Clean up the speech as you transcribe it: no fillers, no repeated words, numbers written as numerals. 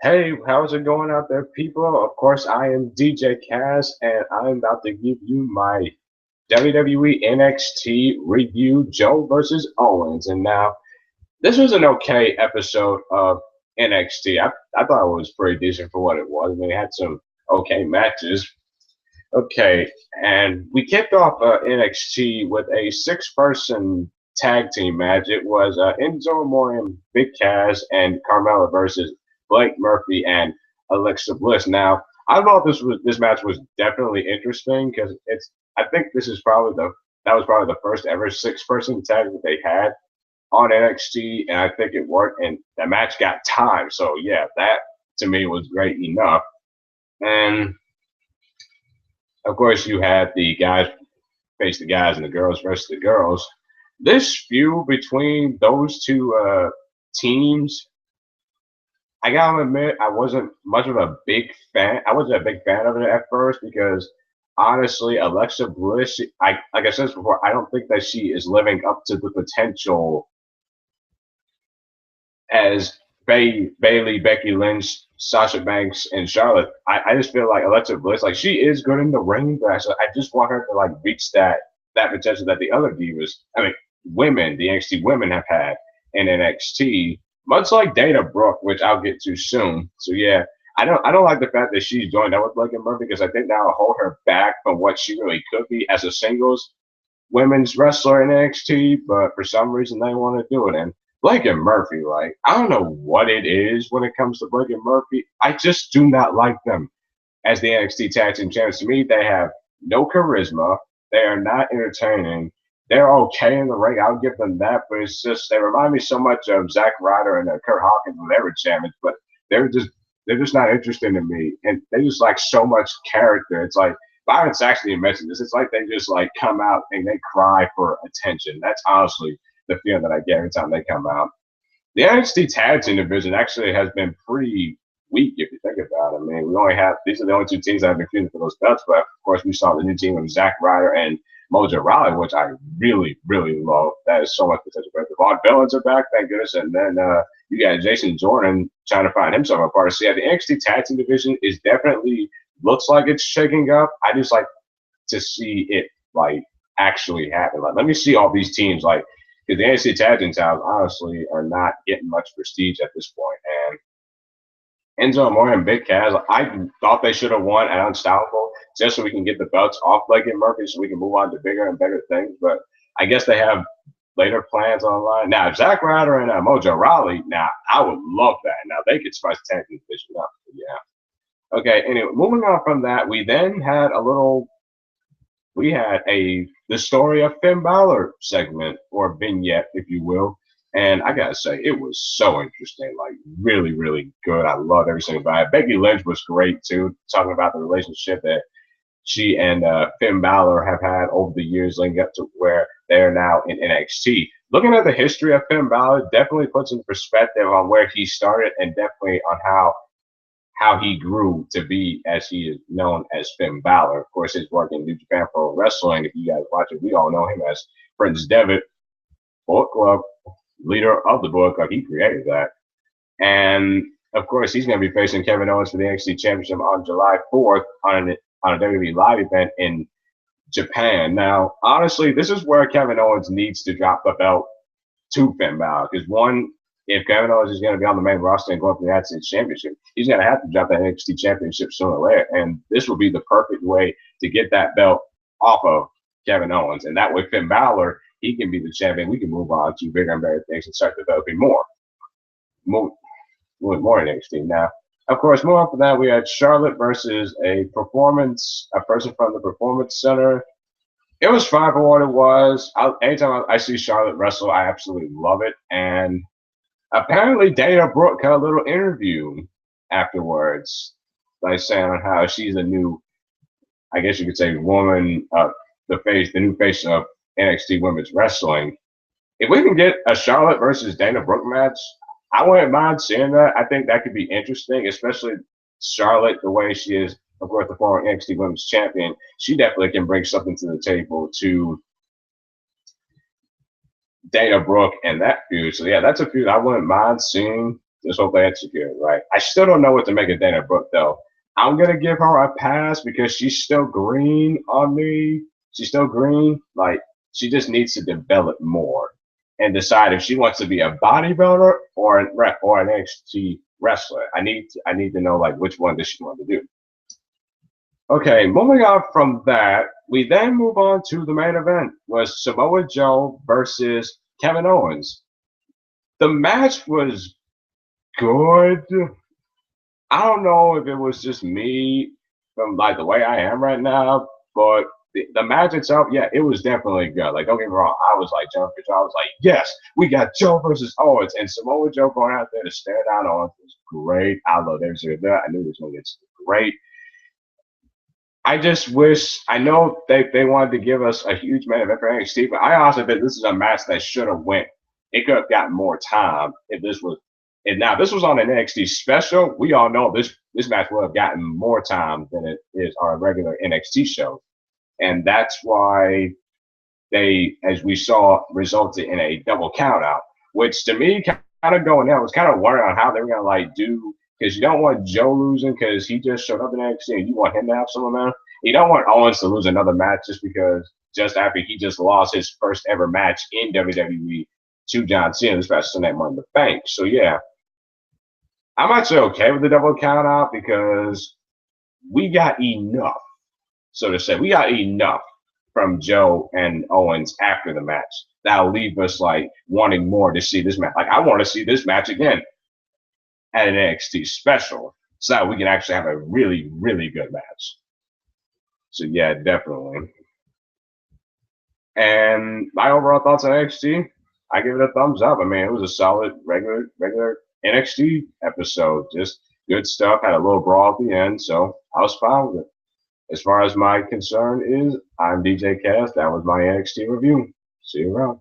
Hey, how's it going out there, people? Of course, I am DJ Kaz, and I'm about to give you my WWE NXT review, Joe versus Owens. And now, this was an okay episode of NXT. I thought it was pretty decent for what it was. I mean, it had some okay matches. Okay, and we kicked off NXT with a six-person tag team match. It was Enzo Amore and Big Cass and Carmella versus Blake Murphy and Alexa Bliss. Now, I thought this match was definitely interesting because it's. I think this is probably that was probably the first ever six-person tag that they had on NXT, and I think it worked. And the match got time, so yeah, that to me was great enough. And of course, you had the guys face the guys and the girls versus the girls. This feud between those two teams, I gotta admit, I wasn't much of a big fan. I wasn't a big fan of it at first because honestly, Alexa Bliss, I like I said before, I don't think that she is living up to the potential as Bailey, Becky Lynch, Sasha Banks, and Charlotte. I just feel like Alexa Bliss, like she is good in the ring, but I just want her to like reach that potential that the other divas, I mean, women, the NXT women have had in NXT, much like Dana Brooke, which I'll get to soon. So yeah, I don't like the fact that she's joined up with Blake and Murphy because I think that'll hold her back from what she really could be as a singles women's wrestler in NXT, but for some reason they want to do it. And Blake and Murphy, like, I don't know what it is when it comes to Blake and Murphy. I just do not like them as the NXT Tag Team Champions. To me, they have no charisma. They are not entertaining. They're okay in the ring. I'll give them that, but it's just they remind me so much of Zack Ryder and Kurt Hawkins when they were champions, but they're just they're just not interesting to me, and they just like so much character. It's like Byron Saxton mentioned this. It's like they just like come out and they cry for attention. That's honestly the feeling that I get every time they come out. The NXT Tag Team division actually has been pretty weak if you think about it. I mean, we only have these are the only two teams that have been feuding for those belts, but of course we saw the new team of Zack Ryder and Mojo Rawley, which I really, really love. That is so much potential. But the Vaughn Villains are back, thank goodness. And then you got Jason Jordan trying to find himself a partner. So yeah, the NXT Tag Team division is definitely looks like it's shaking up. I just like to see it like actually happen. Like, let me see all these teams like because the NXT Tag Team titles honestly are not getting much prestige at this point. And Enzo Amore and Big Cass, I thought they should have won at Unstoppable just so we can get the belts off Blake and Murphy so we can move on to bigger and better things. But I guess they have later plans online. Now, Zack Ryder and Mojo Rawley, now I would love that. Now they could spice the tag team division up. Yeah. Okay. Anyway, moving on from that, we then had the story of Finn Balor segment or vignette, if you will. And I gotta say, it was so interesting, like really, really good. I loved every single about it. Becky Lynch was great too, talking about the relationship that she and Finn Balor have had over the years, leading up to where they're now in NXT. Looking at the history of Finn Balor, definitely puts in perspective on where he started and definitely on how he grew to be as he is known as Finn Balor. Of course, his work in New Japan Pro Wrestling, if you guys watch it, we all know him as Prince Devitt, Bullet Club, leader of the Bullet Club. He created that. And of course, he's going to be facing Kevin Owens for the NXT Championship on July 4th on a WWE live event in Japan. Now, honestly, this is where Kevin Owens needs to drop the belt to Finn Balor. Because one, if Kevin Owens is going to be on the main roster and going for the United States Championship, he's going to have to drop that NXT Championship sooner or later. And this will be the perfect way to get that belt off of Kevin Owens. And that way, Finn Balor, he can be the champion. We can move on to bigger and better things and start developing more in NXT. Now, of course, more after that, we had Charlotte versus a person from the Performance Center. It was fine for what it was. Anytime I see Charlotte wrestle, I absolutely love it. And apparently, Dana Brooke had a little interview afterwards, like saying on how she's a new, I guess you could say, woman, the new face of NXT Women's Wrestling. If we can get a Charlotte versus Dana Brooke match, I wouldn't mind seeing that. I think that could be interesting, especially Charlotte, the way she is, of course, the former NXT Women's Champion. She definitely can bring something to the table to Dana Brooke and that feud. So, yeah, that's a feud I wouldn't mind seeing Just hope they execute it right. I still don't know what to make of Dana Brooke though. I'm gonna give her a pass because she's still green on me. She's still green. Like she just needs to develop more and decide if she wants to be a bodybuilder or an NXT wrestler. I need to know like which one does she want to do. Okay, moving on from that, we then move on to the main event was Samoa Joe versus Kevin Owens. The match was good. I don't know if it was just me from like the way I am right now, but the match itself, yeah, it was definitely good. Like, don't get me wrong, I was like jumping. I was like, yes, we got Joe versus Owens, and Samoa Joe going out there to stare down Owens was great. I love everything that. I knew it was going to get great. I just wish I know they wanted to give us a huge main event for NXT, but I also think this is a match that should have went. It could have gotten more time if this was. And now this was on an NXT special. We all know this match would have gotten more time than it is our regular NXT show, and that's why they, as we saw, resulted in a double count out, which to me kind of going down was kind of worried on how they were gonna like do because you don't want Joe losing because he just showed up in NXT and you want him to have some momentum. You don't want Owens to lose another match just after he just lost his first ever match in WWE to John Cena this past Sunday Money in the Bank. So yeah, I'm actually okay with the double count out because we got enough, so to say. We got enough from Joe and Owens after the match that'll leave us like wanting more to see this match. Like I want to see this match again at an NXT special so that we can actually have a really, really good match. So yeah, definitely. And my overall thoughts on NXT, I give it a thumbs up. I mean, it was a solid regular NXT episode. Just good stuff. Had a little brawl at the end, so I was fine with it. As far as my concern is, I'm DJ Cass. That was my NXT review. See you around.